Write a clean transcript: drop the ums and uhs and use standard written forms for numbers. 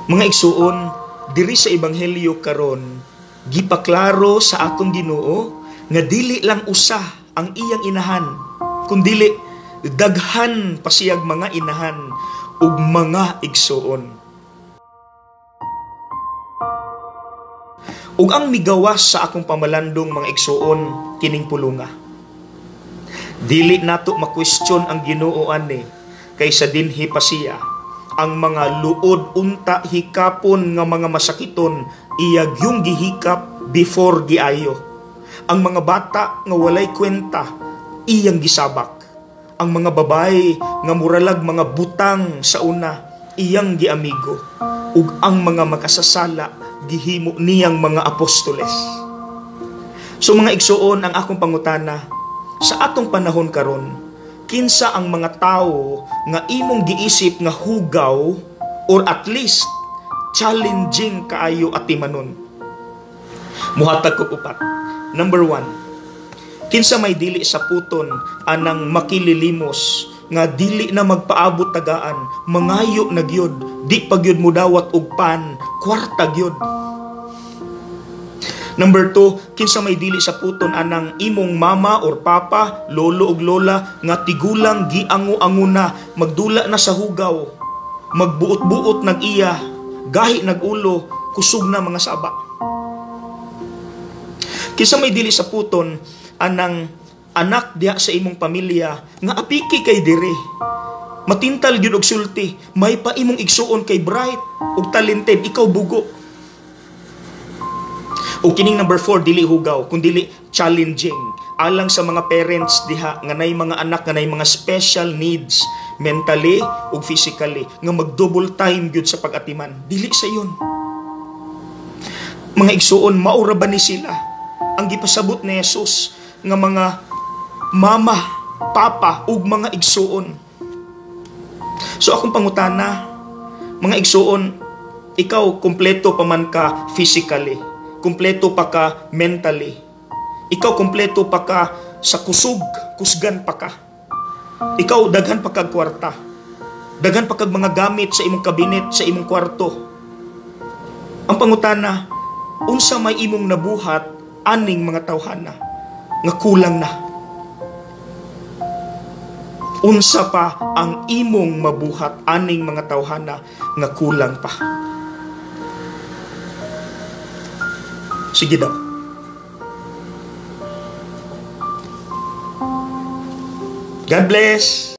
Mga igsuon, diri sa ebanghelyo karon, gipaklaro sa atong Ginoo nga dili lang usa ang iyang inahan, kundili daghan pa siyang mga inahan ug mga igsuon. Ug ang migawas sa akong pamalandong mga igsuon kining pulunga. Dili nato ma-question ang Ginoo ani kaysa dinhi pa siya ang mga luod unta hikapon nga mga masakiton iyag yung gihikap before giayo. Ang mga bata nga walay kwenta iyang gisabak. Ang mga babae nga muralag mga butang sa una iyang giamigo. Ug ang mga makasasala gihimo niyang mga apostoles. So mga igsuon, ang akong pangutana, sa atong panahon karon, kinsa ang mga tao nga imong giisip nga hugaw or at least challenging kaayo at timanon? Muhatag ko upat. Number 1, kinsa may dili sa puton anang makililimos nga dili na magpaabot tagaan, mangayo na gyud, di pa gyud mo dawat og pan, kwarta gyud. Number 2, kinsa may dili sa puton anang imong mama or papa, lolo ug lola nga tigulang giango-anguna, magdula na sa hugaw, magbuot-buot nag iya, gahi nag-ulo, kusog na mga saba. Kinsa may dili sa puton anang anak diha sa imong pamilya nga apiki kay diri, matintal gyud og sulti, may pa imong igsuon kay bright ug talented, ikaw bugo. O kining number 4, dili hugaw, kundi challenging. Alang sa mga parents diha nga nay mga anak nga nay mga special needs, mentally ug physically, nga mag-double time gyud sa pag-atiman. Dili sa iyon. Mga igsuon, maura ba ni sila ang gipasabot ni Jesus nga mga mama, papa ug mga igsuon? So akong pangutana, mga igsuon, ikaw kumpleto pa man ka physically, kumpleto pa ka mentally, ikaw kumpleto pa ka sa kusog, kusgan pa ka, ikaw daghan pa kag kwarta, daghan pa kag mga gamit sa imong kabinet, sa imong kwarto. Ang pangutana, unsa may imong nabuhat aning mga tawhana nga kulang na? Unsa pa ang imong mabuhat aning mga tawhana nga kulang pa? Sige daw. God bless.